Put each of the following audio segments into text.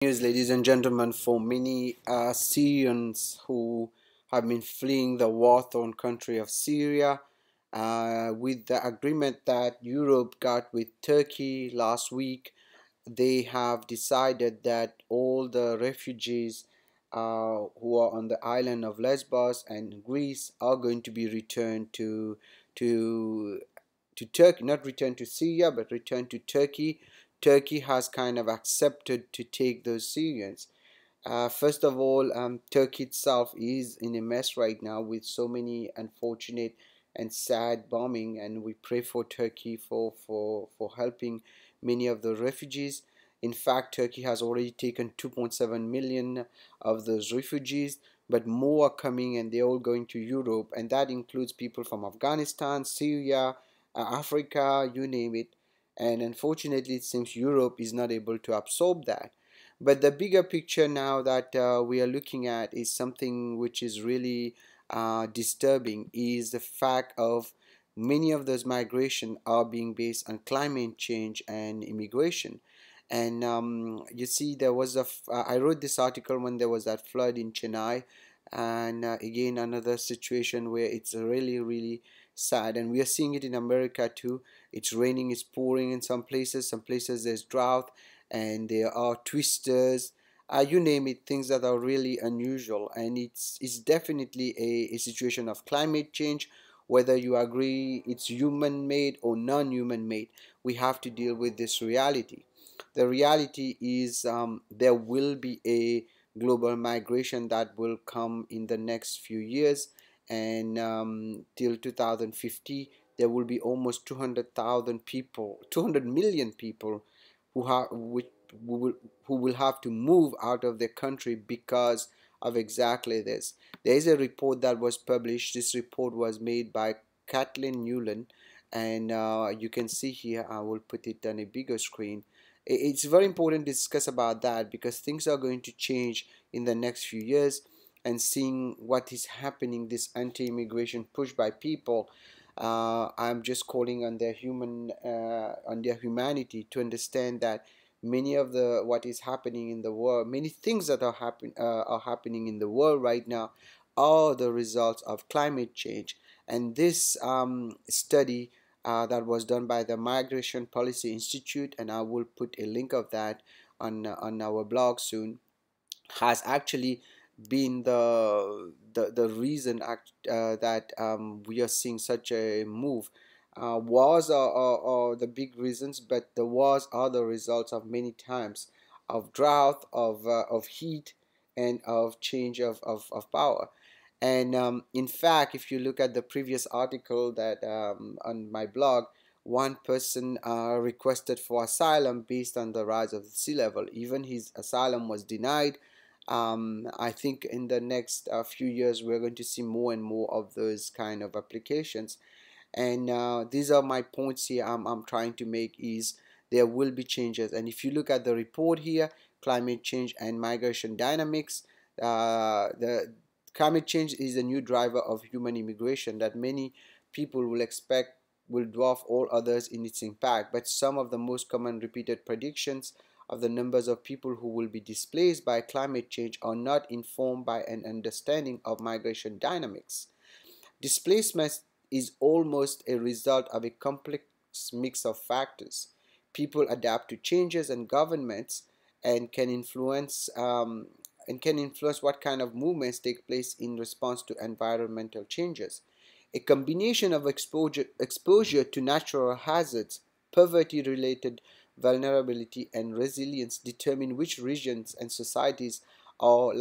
News, ladies and gentlemen, for many Syrians who have been fleeing the war-torn country of Syria, with the agreement that Europe got with Turkey last week, they have decided that all the refugees who are on the island of Lesbos and Greece are going to be returned to to Turkey, not returned to Syria, but returned to Turkey. Turkey has kind of accepted to take those Syrians. First of all, Turkey itself is in a mess right now with so many unfortunate and sad bombing, and we pray for Turkey for helping many of the refugees. In fact, Turkey has already taken 2.7 million of those refugees, but more are coming, and they're all going to Europe, and that includes people from Afghanistan, Syria, Africa, you name it. And unfortunately, it seems Europe is not able to absorb that. But the bigger picture now that we are looking at is something which is really disturbing, is the fact of many of those migration are being based on climate change and immigration. And you see, there was I wrote this article when there was that flood in Chennai, and again another situation where it's really really sad, and we are seeing it in America too. It's raining, it's pouring in some places there's drought, and there are twisters, you name it, things that are really unusual. And it's definitely a situation of climate change. Whether you agree it's human made or non-human made, we have to deal with this reality. The reality is there will be a global migration that will come in the next few years, and till 2050 there will be almost 200,000 people, 200 million people who have who will have to move out of their country because of exactly this. There is a report that was published. This report was made by Kathleen Newland, and you can see here, I will put it on a bigger screen. It's very important to discuss about that because things are going to change in the next few years, and seeing what is happening, this anti-immigration push by people. I'm just calling on their on their humanity to understand that many of the what is happening in the world, many things that are happening in the world right now, are the results of climate change. And this study that was done by the Migration Policy Institute, and I will put a link of that on our blog soon, has actually been the reason that we are seeing such a move. Wars are the big reasons, but the wars are the results of many times of drought, of heat, and of change of power. And in fact, if you look at the previous article that on my blog, one person requested for asylum based on the rise of the sea level. Even his asylum was denied. I think in the next few years we're going to see more and more of those kind of applications. And these are my points here. I'm trying to make is there will be changes. And if you look at the report here, climate change and migration dynamics, the climate change is a new driver of human immigration that many people will expect will dwarf all others in its impact. But some of the most common repeated predictions of the numbers of people who will be displaced by climate change are not informed by an understanding of migration dynamics. Displacement is almost a result of a complex mix of factors. People adapt to changes, and governments and can influence what kind of movements take place in response to environmental changes. A combination of exposure to natural hazards, poverty-related vulnerability, and resilience determine which regions and societies are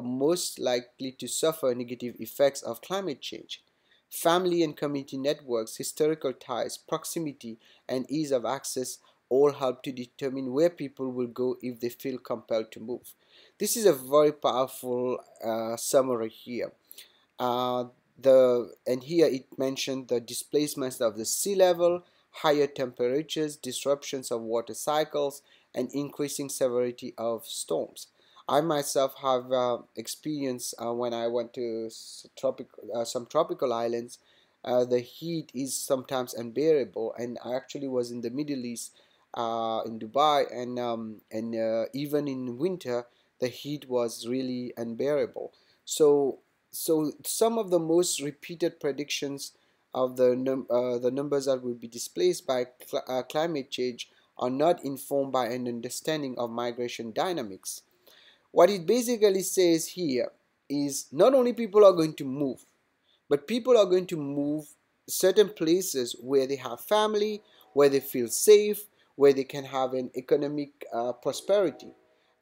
most likely to suffer negative effects of climate change. Family and community networks, historical ties, proximity, and ease of access all help to determine where people will go if they feel compelled to move. This is a very powerful summary here. Uh, and here it mentioned the displacements of the sea level, higher temperatures, disruptions of water cycles, and increasing severity of storms. I myself have experienced when I went to some tropical islands. The heat is sometimes unbearable, and I actually was in the Middle East in Dubai, and even in winter, the heat was really unbearable. So, so some of the most repeated predictions of the numbers that will be displaced by climate change are not informed by an understanding of migration dynamics. What it basically says here is not only people are going to move, but people are going to move certain places where they have family, where they feel safe, where they can have an economic prosperity.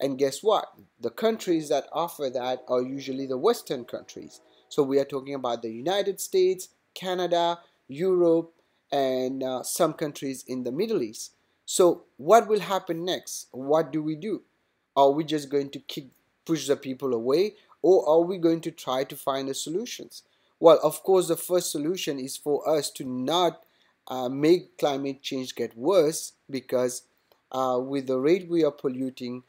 And guess what? The countries that offer that are usually the Western countries. So we are talking about the United States, Canada, Europe, and some countries in the Middle East. So what will happen next? What do we do? Are we just going to push the people away, or are we going to try to find the solutions? Well, of course, the first solution is for us to not make climate change get worse, because with the rate we are polluting,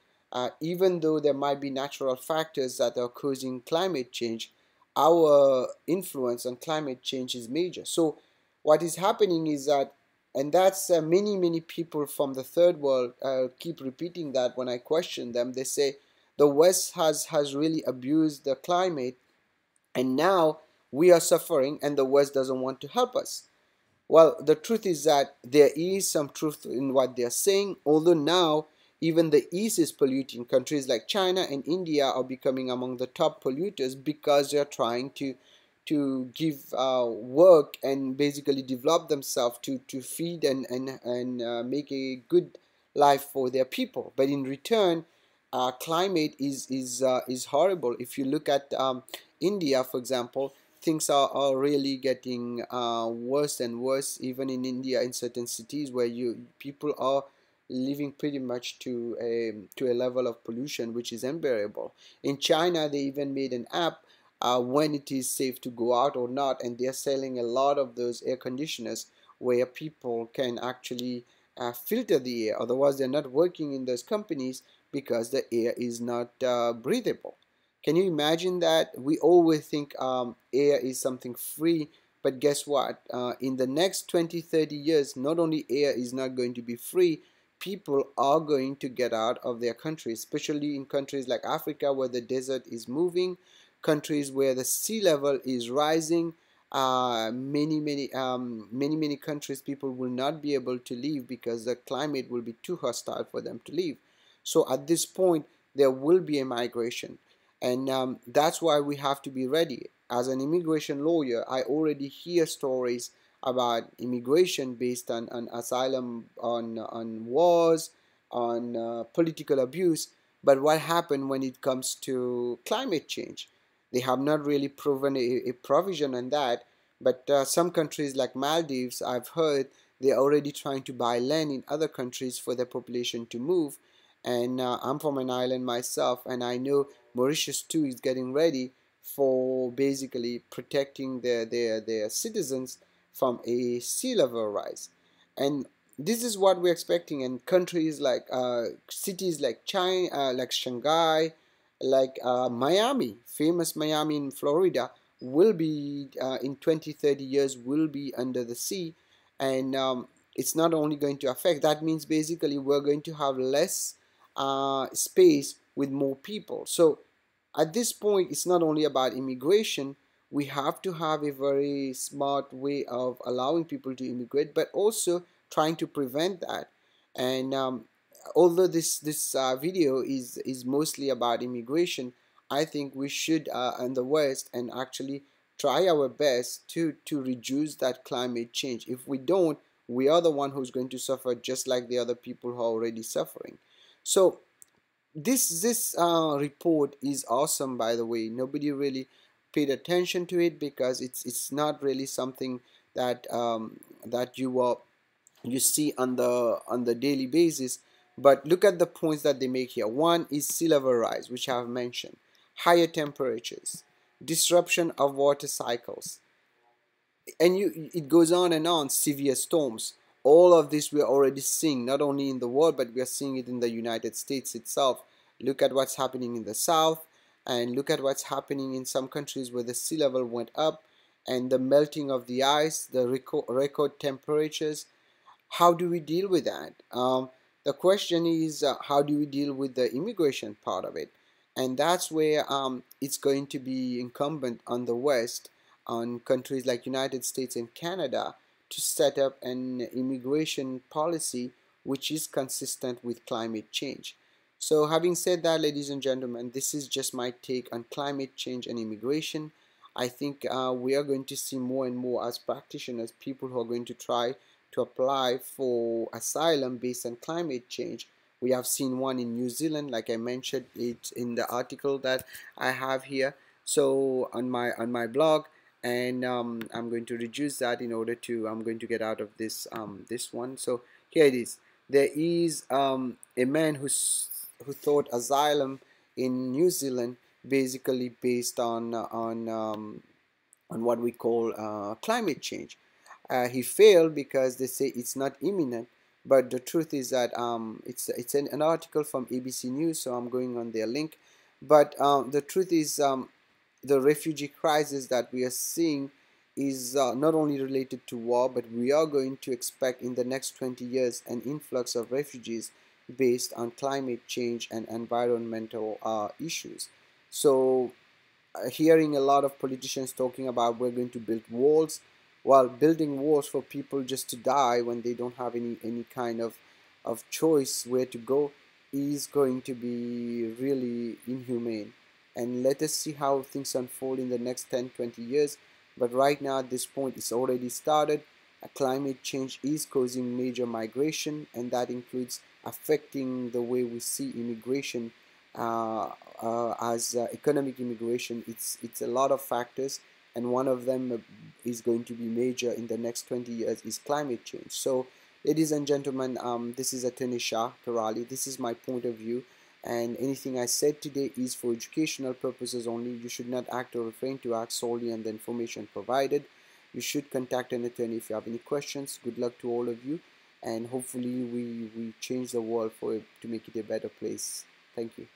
even though there might be natural factors that are causing climate change, our influence on climate change is major. So what is happening is that, and that's many people from the third world keep repeating that when I question them. They say the West has really abused the climate, and now we are suffering, and the West doesn't want to help us. Well, the truth is that there is some truth in what they're saying, although now even the East is polluting. Countries like China and India are becoming among the top polluters because they're trying to give work and basically develop themselves to feed and make a good life for their people. But in return, climate is horrible. If you look at India, for example, things are really getting worse and worse, even in India, in certain cities where people are living pretty much to a level of pollution which is unbearable. In China, they even made an app when it is safe to go out or not, and they're selling a lot of those air conditioners where people can actually filter the air. Otherwise, they're not working in those companies because the air is not breathable. Can you imagine that? We always think air is something free, but guess what? In the next 20, 30 years, not only air is not going to be free, people are going to get out of their countries, especially in countries like Africa where the desert is moving, countries where the sea level is rising. Many countries, people will not be able to leave because the climate will be too hostile for them to leave. So at this point, there will be a migration. And that's why we have to be ready. As an immigration lawyer, I already hear stories about immigration based on asylum, on wars, on political abuse. But what happened when it comes to climate change? They have not really proven a provision on that. But some countries like Maldives, I've heard they're already trying to buy land in other countries for their population to move. And I'm from an island myself, and I know Mauritius too is getting ready for basically protecting their citizens from a sea level rise. And this is what we're expecting. And countries like cities like China, like Shanghai, like Miami, famous Miami in Florida, will be in 20, 30 years will be under the sea. And it's not only going to affect, that means basically we're going to have less space with more people. So at this point, it's not only about immigration. We have to have a very smart way of allowing people to immigrate, but also trying to prevent that. And although this video is mostly about immigration, I think we should in the West and actually try our best to reduce that climate change. If we don't, we are the one who's going to suffer, just like the other people who are already suffering. So this report is awesome, by the way. Nobody really paid attention to it because it's not really something that that you see on the daily basis. But look at the points that they make here. One is sea level rise, which I have mentioned, higher temperatures, disruption of water cycles, and it goes on and on. Severe storms. All of this we're already seeing, not only in the world, but we are seeing it in the United States itself. Look at what's happening in the south, and look at what's happening in some countries where the sea level went up, and the melting of the ice, the record temperatures. how do we deal with that? The question is, how do we deal with the immigration part of it? And that's where it's going to be incumbent on the West, on countries like United States and Canada, to set up an immigration policy which is consistent with climate change. So having said that, ladies and gentlemen, this is just my take on climate change and immigration. I think we are going to see more and more as practitioners, people who are going to try to apply for asylum based on climate change. We have seen one in New Zealand, like I mentioned it in the article that I have here. So on my blog, and I'm going to reduce that in order to I'm going to get out of this one. So here it is. There is a man who thought asylum in New Zealand basically based on what we call climate change. He failed because they say it's not imminent, but the truth is that it's an article from ABC News, so I'm going on their link. But the truth is, the refugee crisis that we are seeing is not only related to war, but we are going to expect in the next 20 years an influx of refugees based on climate change and environmental issues. So hearing a lot of politicians talking about we're going to build walls, while building walls for people just to die when they don't have any kind of choice where to go is going to be really inhumane. And let us see how things unfold in the next 10-20 years. But right now at this point it's already started. Climate change is causing major migration, and that includes affecting the way we see immigration as economic immigration. It's a lot of factors, and one of them is going to be major in the next 20 years is climate change. So ladies and gentlemen, this is Attorney Shah Karali. This is my point of view, and anything I said today is for educational purposes only. You should not act or refrain to act solely on the information provided. You should contact an attorney if you have any questions. Good luck to all of you, and hopefully we change the world to make it a better place. Thank you.